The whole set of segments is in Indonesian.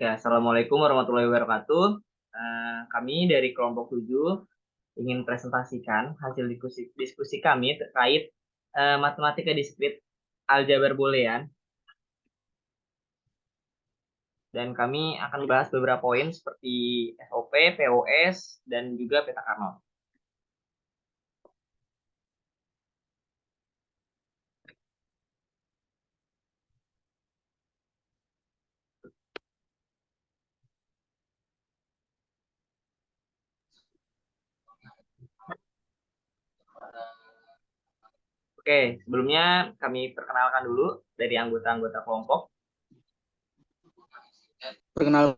Ya, Assalamualaikum warahmatullahi wabarakatuh. Kami dari kelompok 7 ingin presentasikan hasil diskusi kami terkait matematika diskrit aljabar boolean. Dan kami akan bahas beberapa poin seperti SOP, POS, dan juga peta Carnot. Oke, sebelumnya kami perkenalkan dulu dari anggota-anggota kelompok. Perkenalkan,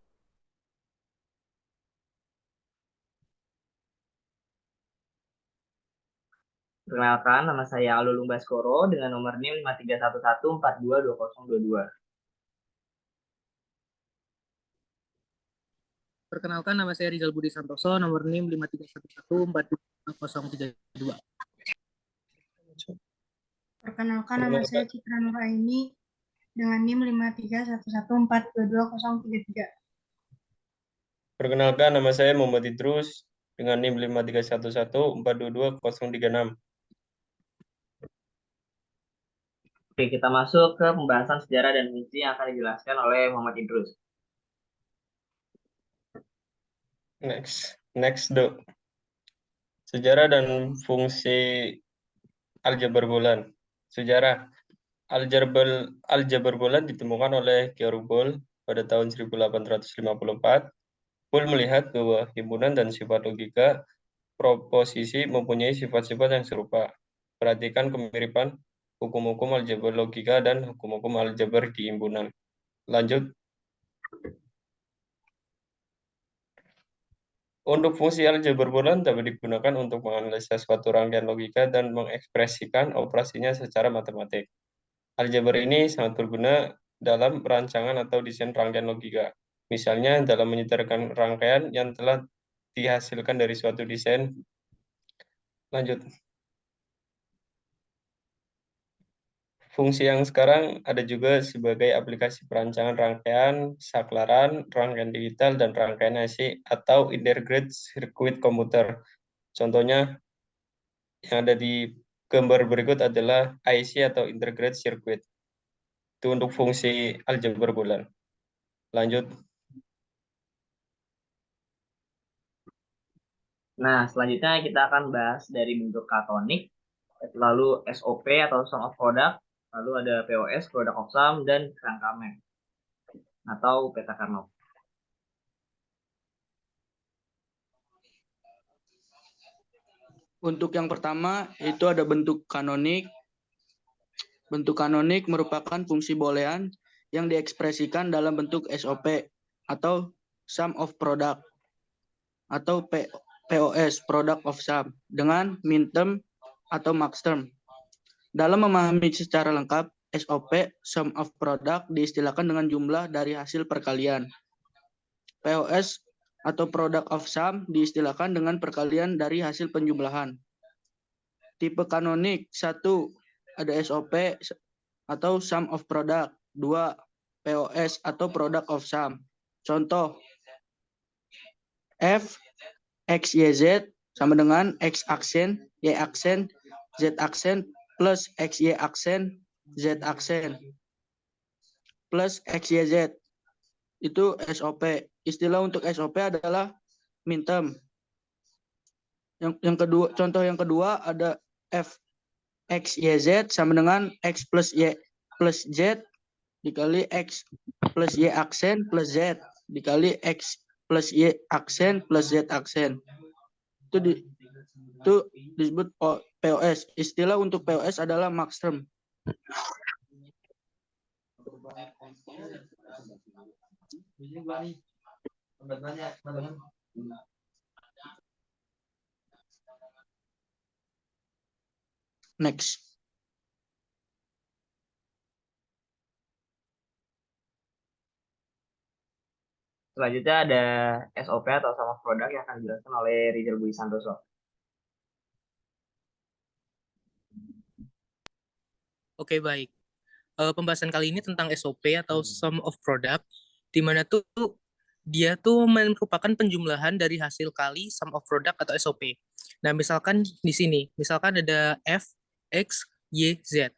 nama saya Alulung Baskoro dengan nomor NIM 5311422022. Perkenalkan, nama saya Rizal Budi Santoso, nomor NIM 5311424032. Perkenalkan, nama saya Citra Nuraini dengan NIM 5311422033. Perkenalkan, nama saya Muhammad Idrus dengan NIM 5311422036. Oke, kita masuk ke pembahasan sejarah dan fungsi yang akan dijelaskan oleh Muhammad Idrus. Next, Dok. Sejarah dan fungsi aljabar bulan. Sejarah. Aljabar bulan ditemukan oleh Georg Boole pada tahun 1854. Boole melihat bahwa himpunan dan sifat logika proposisi mempunyai sifat-sifat yang serupa. Perhatikan kemiripan hukum-hukum aljabar logika dan hukum-hukum aljabar di himpunan. Lanjut. Untuk fungsi aljabar bulan dapat digunakan untuk menganalisa suatu rangkaian logika dan mengekspresikan operasinya secara matematik. Aljabar ini sangat berguna dalam perancangan atau desain rangkaian logika. Misalnya dalam menyetarkan rangkaian yang telah dihasilkan dari suatu desain. Lanjut. Fungsi yang sekarang ada juga sebagai aplikasi perancangan rangkaian, saklaran, rangkaian digital, dan rangkaian IC atau integrated circuit komputer. Contohnya yang ada di gambar berikut adalah IC atau integrated circuit. Itu untuk fungsi aljabar bulan. Lanjut. Nah, selanjutnya kita akan bahas dari bentuk katonik, lalu SOP atau sum of product, lalu ada POS, product of sum, dan kerangka map atau peta Carnot. Untuk yang pertama, itu ada bentuk kanonik. Bentuk kanonik merupakan fungsi boolean yang diekspresikan dalam bentuk SOP atau sum of product atau POS, product of sum, dengan minterm atau maxterm. Dalam memahami secara lengkap, SOP, sum of product, diistilahkan dengan jumlah dari hasil perkalian. POS atau product of sum diistilahkan dengan perkalian dari hasil penjumlahan. Tipe kanonik, 1, ada SOP atau sum of product, 2, POS atau product of sum. Contoh, F, X, Y, Z sama dengan X aksen, Y aksen, Z aksen, plus X, Y aksen, Z aksen, plus X, Y, Z. Itu SOP. Istilah untuk SOP adalah minterm. Yang kedua, contoh yang kedua ada F X Y Z sama dengan X plus Y plus Z dikali X plus Y aksen plus Z dikali X plus Y aksen plus Z aksen. Itu disebut POS. Istilah untuk POS adalah maxterm. Next. Selanjutnya ada SOP atau sum of product yang akan dijelaskan oleh Rizal Budi Santoso. Oke, baik. Pembahasan kali ini tentang SOP atau sum of product. di mana tuh dia tuh merupakan penjumlahan dari hasil kali sum of product atau SOP. Nah, misalkan di sini, misalkan ada F, X, Y, Z.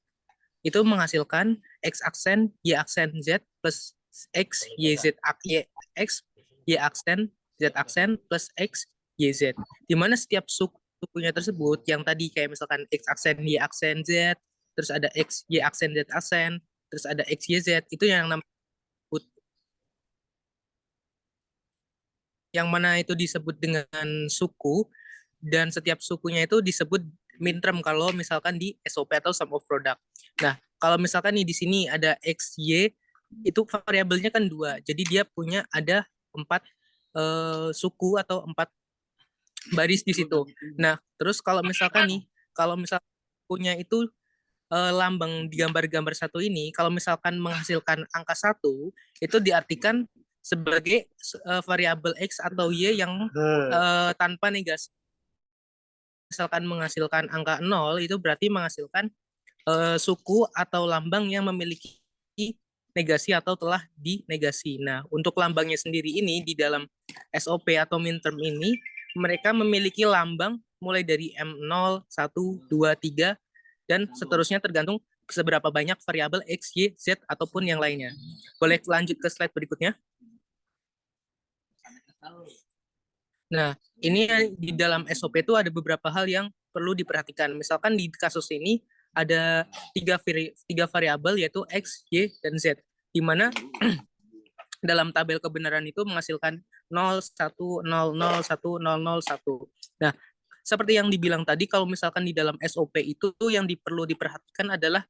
Itu menghasilkan X aksen, Y aksen, Z plus X, Y, Z, Y, X, Y aksen, Z aksen plus X, Y, Z. Di mana setiap sukunya tersebut, yang tadi kayak misalkan X aksen, Y aksen, Z, terus ada X, Y aksen, Z aksen, terus ada X, Y, Z, itu yang namanya yang mana itu disebut dengan suku, dan setiap sukunya itu disebut min term kalau misalkan di SOP atau sum of product. Nah, kalau misalkan nih di sini ada X, Y, itu variabelnya kan 2. Jadi dia punya ada 4 suku atau 4 baris di situ. Nah, terus kalau misalkan punya itu lambang di gambar-gambar satu ini, kalau misalkan menghasilkan angka 1, itu diartikan sebagai variabel X atau Y yang tanpa negasi. Misalkan menghasilkan angka 0, itu berarti menghasilkan suku atau lambang yang memiliki negasi atau telah dinegasi. Nah, untuk lambangnya sendiri ini di dalam SOP atau min term ini, mereka memiliki lambang mulai dari M0, 1, 2, 3, dan seterusnya tergantung seberapa banyak variabel X, Y, Z, ataupun yang lainnya. Boleh lanjut ke slide berikutnya? Nah, ini di dalam SOP itu ada beberapa hal yang perlu diperhatikan. Misalkan di kasus ini ada tiga variabel yaitu X, Y, dan Z. Di mana dalam tabel kebenaran itu menghasilkan 0, 1, 0, 0, 1, 0, 0, 1. Nah, seperti yang dibilang tadi, kalau misalkan di dalam SOP itu yang perlu diperhatikan adalah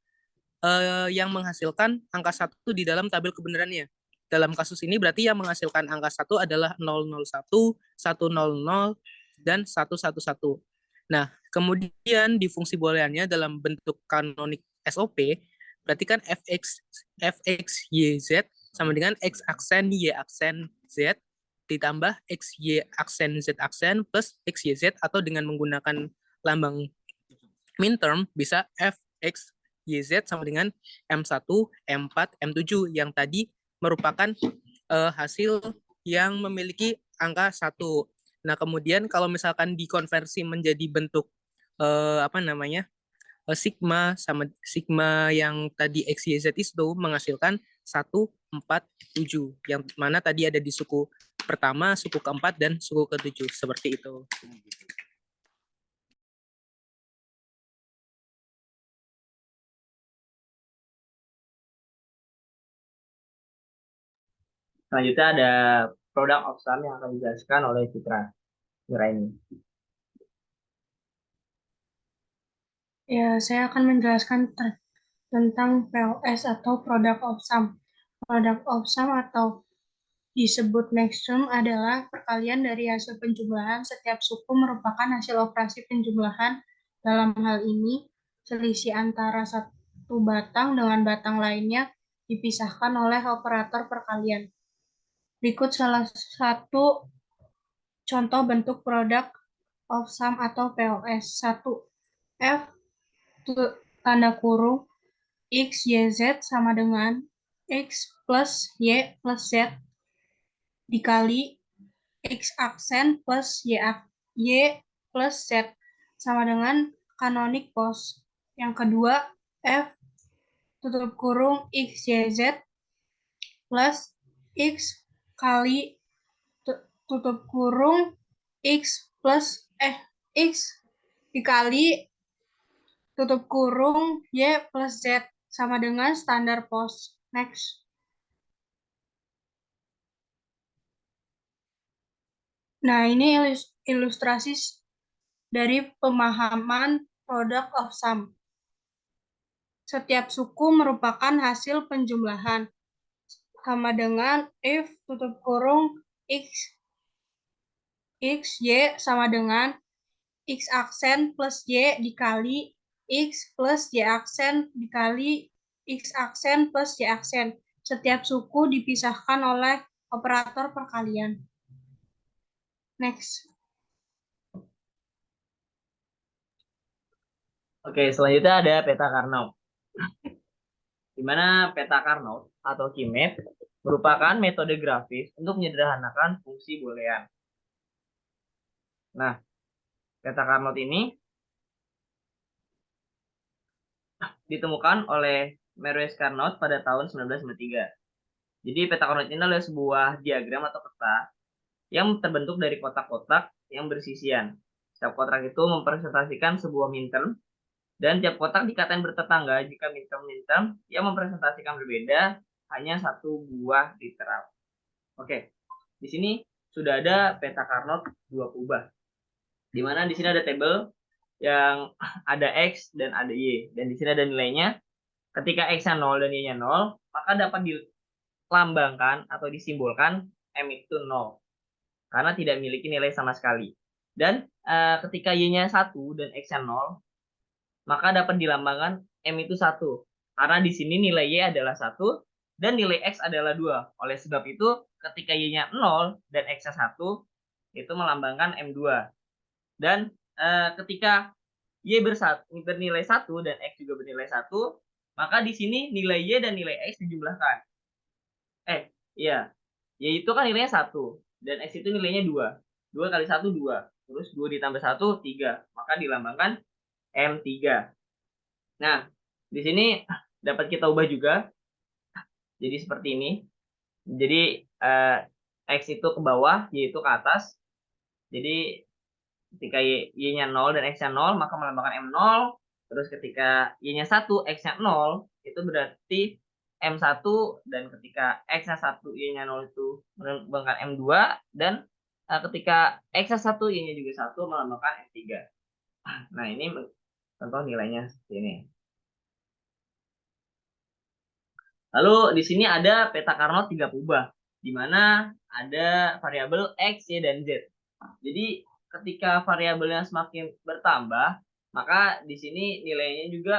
yang menghasilkan angka 1 di dalam tabel kebenarannya. Dalam kasus ini berarti yang menghasilkan angka 1 adalah 001, 100, dan 111. Nah, kemudian di fungsi booleannya dalam bentuk kanonik SOP, berarti kan fx y z sama dengan x aksen y aksen z ditambah x y aksen z aksen plus x y z, atau dengan menggunakan lambang min term bisa fx YZ sama dengan M1, M4, M7 yang tadi merupakan hasil yang memiliki angka 1. Nah, kemudian kalau misalkan dikonversi menjadi bentuk sigma sama sigma yang tadi XYZ itu menghasilkan 1, 4, 7. Yang mana tadi ada di suku pertama, suku keempat, dan suku ketujuh. Seperti itu. Selanjutnya ada product of sum yang akan dijelaskan oleh Citra Nuraini. Ya, saya akan menjelaskan tentang POS atau product of sum. Product of sum atau disebut maxsum adalah perkalian dari hasil penjumlahan setiap suku merupakan hasil operasi penjumlahan. Dalam hal ini, selisih antara satu batang dengan batang lainnya dipisahkan oleh operator perkalian. Berikut salah satu contoh bentuk product of sum atau POS. 1. F tanda kurung X, Y, Z sama dengan X plus Y plus Z dikali X aksen plus Y plus Z sama dengan kanonik pos. Yang kedua, F tutup kurung X, Y, Z plus X kali tutup kurung X plus X dikali tutup kurung Y plus Z sama dengan standar pos. Next. Nah, ini ilustrasi dari pemahaman product of sum. Setiap suku merupakan hasil penjumlahan sama dengan if tutup kurung X, Y sama dengan X aksen plus Y dikali X plus Y aksen dikali X aksen plus Y aksen. Setiap suku dipisahkan oleh operator perkalian. Next. Oke, selanjutnya ada peta Karnaugh. Di mana peta Karnaugh atau Key Map merupakan metode grafis untuk menyederhanakan fungsi boolean. Nah, peta Carnot ini ditemukan oleh Maurice Carnot pada tahun 1993. Jadi peta Carnot ini adalah sebuah diagram atau peta yang terbentuk dari kotak-kotak yang bersisian. Setiap kotak itu mempresentasikan sebuah minterm, dan tiap kotak dikatain bertetangga jika minterm yang mempresentasikan berbeda hanya satu buah literal. Oke, di sini sudah ada peta Carnot dua kubah, di mana di sini ada tabel yang ada X dan ada Y, dan di sini ada nilainya. Ketika X-nya 0 dan Y-nya 0, maka dapat dilambangkan atau disimbolkan M itu 0, karena tidak memiliki nilai sama sekali. Dan ketika Y-nya 1 dan X-nya 0, maka dapat dilambangkan M itu 1, karena di sini nilai Y adalah 1 dan nilai X adalah 2. Oleh sebab itu, ketika Y-nya 0 dan X-nya 1, itu melambangkan M2. Dan ketika Y bernilai 1 dan X juga bernilai 1, maka di sini nilai Y dan nilai X dijumlahkan. Iya. Y itu kan nilainya 1 dan X itu nilainya 2. 2 kali 1 2. Terus 2 ditambah 1 3. Maka dilambangkan M3. Nah, di sini dapat kita ubah juga. Jadi seperti ini. Jadi X itu ke bawah, Y itu ke atas. Jadi ketika Y-nya 0 dan X-nya 0, maka melambangkan M0. Terus ketika Y-nya 1, X-nya 0, itu berarti M1. Dan ketika X-nya 1, Y-nya 0 itu melambangkan M2. Dan ketika X-nya 1, Y-nya juga 1, melambangkan M3. Nah, ini contoh nilainya seperti ini. Lalu di sini ada peta Carnot 3 kubah, di mana ada variabel X, Y, dan Z. Jadi ketika variabelnya semakin bertambah, maka di sini nilainya juga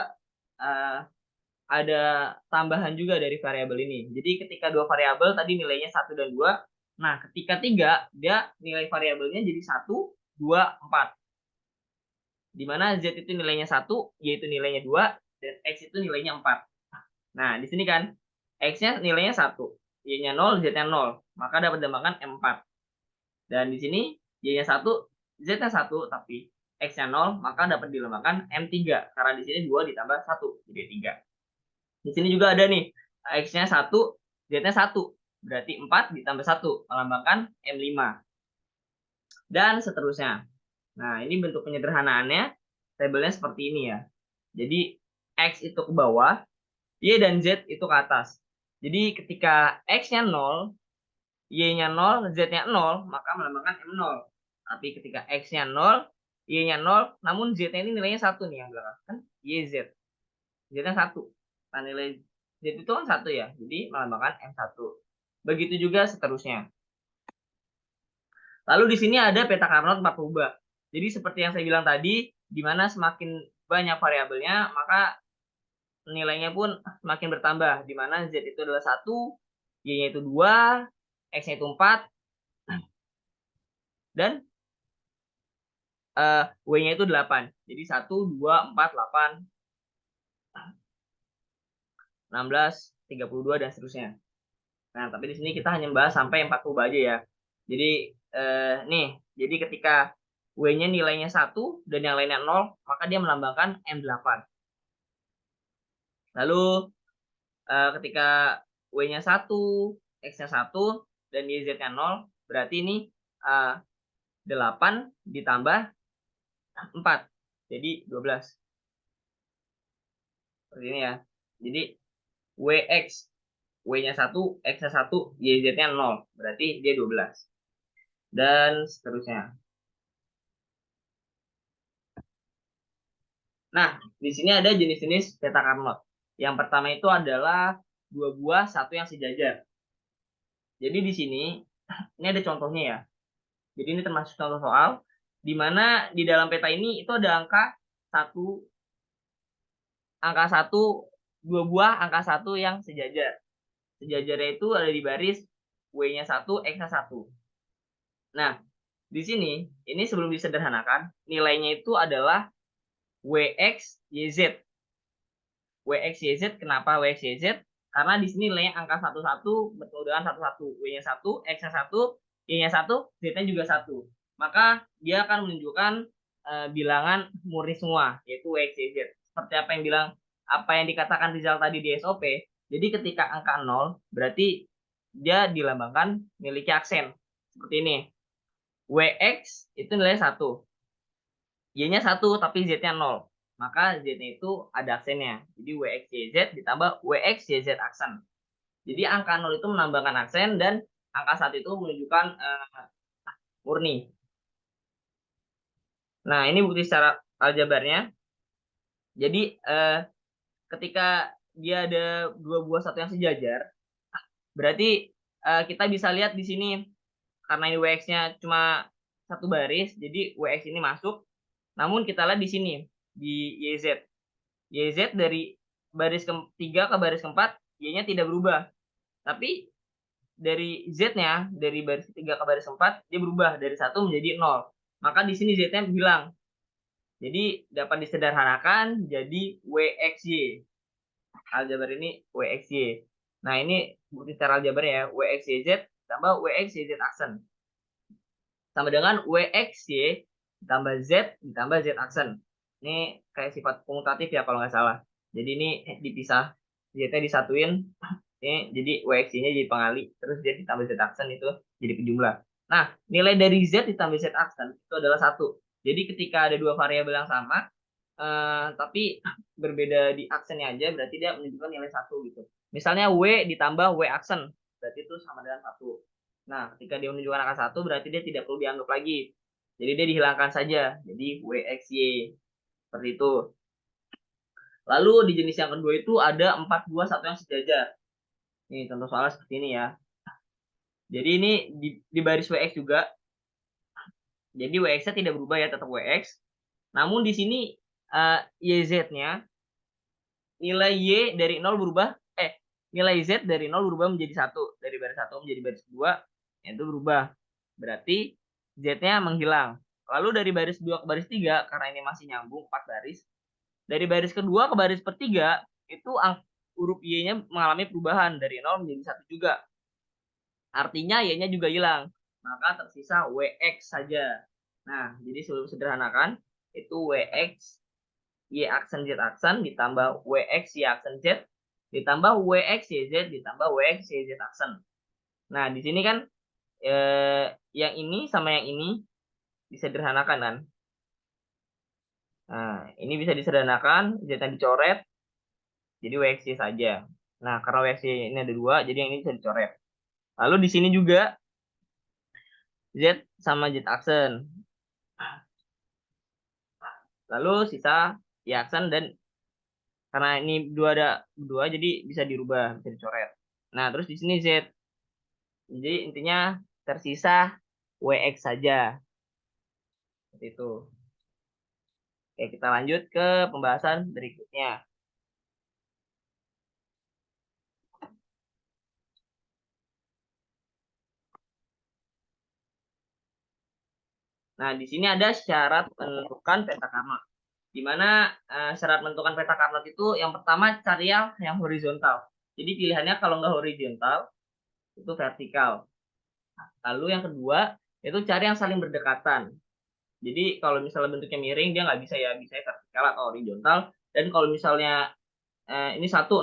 ada tambahan juga dari variabel ini. Jadi ketika dua variabel tadi nilainya 1 dan 2, nah ketika 3, dia nilai variabelnya jadi 1, 2, 4. Di mana Z itu nilainya 1, Y itu nilainya 2, dan X itu nilainya 4. Nah, di sini kan X-nya nilainya 1, Y-nya 0, Z-nya 0, maka dapat dilambangkan M4. Dan di sini Y-nya 1, Z-nya 1, tapi X-nya 0, maka dapat dilambangkan M3, karena di sini 2 ditambah 1, jadi 3. Di sini juga ada nih, X-nya 1, Z-nya 1, berarti 4 ditambah 1, melambangkan M5. Dan seterusnya. Nah, ini bentuk penyederhanaannya, tabelnya seperti ini ya. Jadi, X itu ke bawah, Y dan Z itu ke atas. Jadi, ketika X-nya 0, Y-nya 0, Z-nya 0, maka melambangkan M0. Tapi ketika X-nya 0, Y-nya 0, namun Z-nya ini nilainya 1 nih yang belakang. Kan YZ. Z-nya 1. Nah, nilai Z itu kan 1 ya. Jadi melambangkan M1. Begitu juga seterusnya. Lalu di sini ada peta Carnot 4 kubah. Jadi seperti yang saya bilang tadi, di mana semakin banyak variabelnya, maka nilainya pun semakin bertambah. Di mana Z itu adalah 1, Y-nya itu 2, X-nya itu 4, dan W-nya itu 8. Jadi 1, 2, 4, 8, 16, 32, dan seterusnya. Nah, tapi di sini kita hanya membahas sampai 4 kubah aja ya. Jadi, jadi ketika W-nya nilainya 1 dan yang lainnya 0, maka dia melambangkan M8. Lalu, ketika W-nya 1, X-nya 1, dan YZ-nya 0, berarti ini 8 ditambah 4, jadi 12. Seperti ini ya. Jadi WX, W-nya 1, X-nya 1, YZ-nya 0, berarti dia 12. Dan seterusnya. Nah, di sini ada jenis-jenis peta Carnot. Yang pertama itu adalah 2 buah, 1 yang sejajar. Jadi di sini, ini ada contohnya ya. Jadi ini termasuk contoh soal, di mana di dalam peta ini itu ada angka 1, 2 buah, angka 1 yang sejajar. Sejajarnya itu ada di baris W-nya 1, X-nya 1. Nah, di sini, ini sebelum disederhanakan, nilainya itu adalah WX, YZ. WX, YZ, kenapa WX, YZ? Karena di sini nilainya angka 11 bertemu dengan 11. W-nya 1, X-nya 1, Y-nya 1, Z-nya juga 1. Maka dia akan menunjukkan bilangan murni semua, yaitu W, X, Y, Z. Seperti apa yang dikatakan Rizal tadi di SOP. Jadi ketika angka 0, berarti dia dilambangkan memiliki aksen. Seperti ini. WX itu nilainya 1. Y-nya 1, tapi Z-nya 0. Maka Z-nya itu ada aksennya. Jadi WX, YZ ditambah WX, YZ aksen. Jadi angka 0 itu menambahkan aksen dan angka 1 itu menunjukkan murni. Nah, ini bukti secara aljabarnya. Jadi ketika dia ada dua buah satu yang sejajar, berarti kita bisa lihat di sini karena ini WX-nya cuma satu baris, jadi WX ini masuk. Namun kita lihat di sini di YZ. YZ dari baris ketiga ke baris keempat, Y-nya tidak berubah. Tapi dari Z-nya, dari baris ketiga ke baris keempat, dia berubah dari 1 menjadi 0. Maka di sini Z-nya hilang. Jadi dapat disederhanakan jadi WXY. Aljabar ini WXY. Nah, ini bukti secara aljabar ya. WXYZ tambah WXYZ aksen. Sama dengan WXY ditambah Z ditambah Z aksen. Ini kayak sifat komutatif ya kalau nggak salah. Jadi ini dipisah, Z-nya disatuin, ini jadi WX-nya jadi pengali, terus Z ditambah Z aksen itu jadi penjumlah. Nah, nilai dari Z ditambah Z aksen itu adalah 1. Jadi ketika ada dua variabel yang sama, tapi berbeda di aksennya aja, berarti dia menunjukkan nilai 1 gitu. Misalnya W ditambah W aksen, berarti itu sama dengan 1. Nah, ketika dia menunjukkan angka 1, berarti dia tidak perlu dianggap lagi. Jadi dia dihilangkan saja. Jadi WXY. Seperti itu. Lalu di jenis yang kedua itu ada 4 buah satu yang sejajar. Ini contoh soalnya seperti ini ya. Jadi ini di baris WX juga. Jadi WX-nya tidak berubah ya, tetap WX. Namun di sini YZ-nya nilai Y dari 0 berubah. Nilai Z dari 0 berubah menjadi 1. Dari baris 1 menjadi baris 2, itu berubah. Berarti Z-nya menghilang. Lalu dari baris 2 ke baris 3, karena ini masih nyambung 4 baris. Dari baris kedua ke baris pertiga, itu huruf Y-nya mengalami perubahan dari 0 menjadi 1 juga. Artinya Y-nya juga hilang. Maka tersisa WX saja. Nah, jadi sebelum sederhanakan, itu WX Y aksen Z aksen ditambah WX Y aksen Z ditambah WX YZ ditambah WX YZ aksen. Nah, di sini kan yang ini sama yang ini disederhanakan kan. Nah, ini bisa disederhanakan, Z-nya dicoret, jadi WXY saja. Nah, karena WXY ini ada 2, jadi yang ini bisa dicoret. Lalu di sini juga Z sama Z aksen. Lalu sisa Y aksen dan karena ini ada 2, jadi bisa dirubah, bisa dicoret. Nah, terus di sini Z. Jadi intinya tersisa WX saja. Seperti itu. Oke, kita lanjut ke pembahasan berikutnya. Nah, di sini ada syarat menentukan peta Carnot. Di mana syarat menentukan peta Carnot itu yang pertama cari yang horizontal. Jadi pilihannya kalau nggak horizontal itu vertikal. Lalu yang kedua itu cari yang saling berdekatan. Jadi kalau misalnya bentuknya miring dia nggak bisa ya, bisa vertikal atau horizontal. Dan kalau misalnya ini 101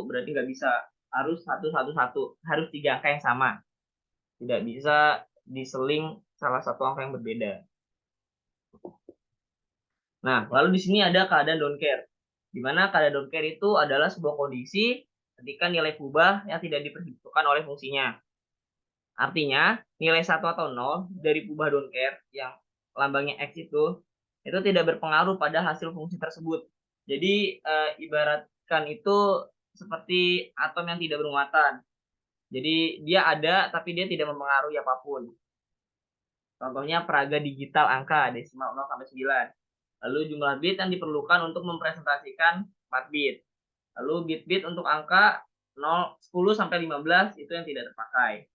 berarti nggak bisa, harus 111, harus 3 angka yang sama. Tidak bisa diseling salah satu angka yang berbeda. Nah, lalu di sini ada keadaan don't care. Di mana keadaan don't care itu adalah sebuah kondisi ketika nilai kubah yang tidak diperhitungkan oleh fungsinya. Artinya, nilai 1 atau 0 dari kubah don't care yang lambangnya X itu tidak berpengaruh pada hasil fungsi tersebut. Jadi, ibaratkan itu seperti atom yang tidak bermuatan. Jadi, dia ada tapi dia tidak mempengaruhi apapun. Contohnya peraga digital angka desimal 0 sampai 9. Lalu jumlah bit yang diperlukan untuk mempresentasikan 4 bit. Lalu bit-bit untuk angka 10 sampai 15 itu yang tidak terpakai.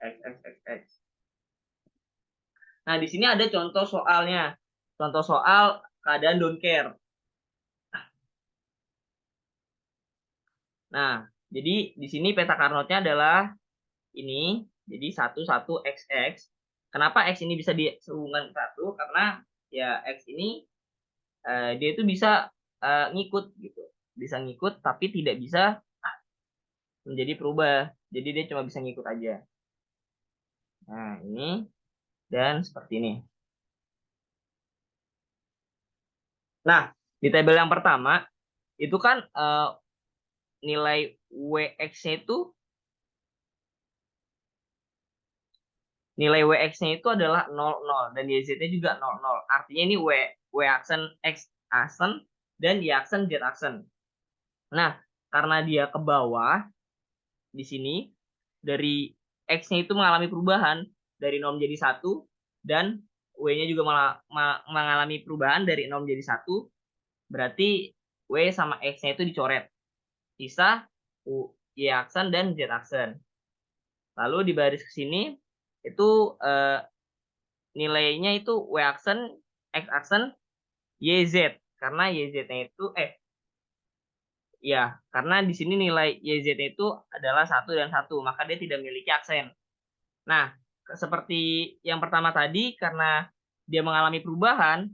XXXX. Nah, di sini ada contoh soalnya. Contoh soal keadaan don't care. Nah, jadi di sini peta Carnotnya adalah ini. Jadi 1, 1, X. Kenapa X ini bisa dihubungkan ke 1? Karena ya X ini dia itu bisa ngikut gitu. Bisa ngikut tapi tidak bisa menjadi perubah. Jadi dia cuma bisa ngikut aja. Nah, ini dan seperti ini. Nah, di tabel yang pertama itu kan nilai WX-nya itu adalah 0, 0 dan YZ-nya juga 0, 0. Artinya ini W aksen, X aksen dan Y aksen, Z aksen. Nah, karena dia ke bawah di sini dari X-nya itu mengalami perubahan dari 0 menjadi 1 dan W-nya juga mengalami perubahan dari 0 menjadi 1, berarti W sama X-nya itu dicoret. Sisa Y aksen dan Z aksen. Lalu di baris ke sini itu nilainya itu W aksen, X aksen, YZ. Karena YZ-nya itu ya, karena di sini nilai YZ itu adalah 1 dan 1, maka dia tidak memiliki aksen. Nah, seperti yang pertama tadi, karena dia mengalami perubahan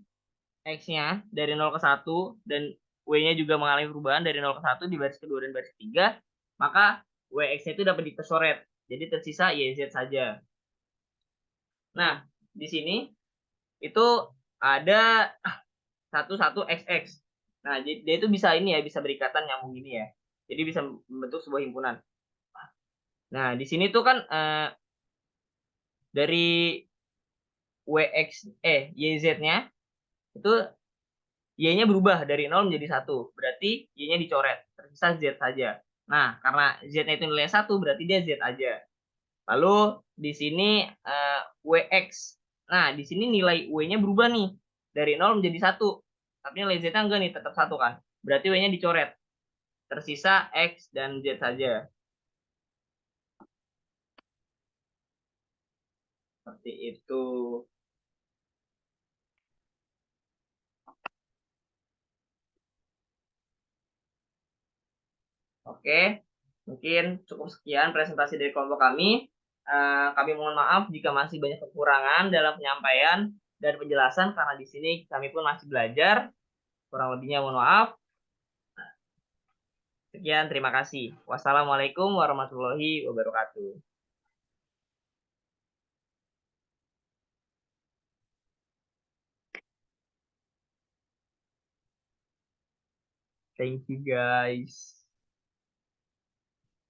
X-nya dari 0 ke 1 dan W-nya juga mengalami perubahan dari 0 ke 1 di baris kedua dan baris ketiga, maka WX-nya itu dapat dipersoret. Jadi tersisa YZ saja. Nah, di sini itu ada 1, 1, XX. Nah, dia itu bisa ini ya, bisa berikatan nyambung gini ya. Jadi bisa membentuk sebuah himpunan. Nah, di sini tuh kan dari YZ-nya itu Y-nya berubah dari 0 menjadi 1. Berarti Y-nya dicoret. Tersisa Z saja. Nah, karena Z-nya itu nilai 1, berarti dia Z aja. Lalu di sini WX. Nah, di sini nilai W-nya berubah nih. Dari 0 menjadi 1. Tapi nilai Z-nya enggak nih, tetap 1 kan. Berarti W-nya dicoret. Tersisa X dan Z saja. Seperti itu. Oke, mungkin cukup sekian presentasi dari kelompok kami. Kami mohon maaf jika masih banyak kekurangan dalam penyampaian dan penjelasan karena di sini kami pun masih belajar. Kurang lebihnya mohon maaf. Sekian, terima kasih. Wassalamualaikum warahmatullahi wabarakatuh. Thank you guys.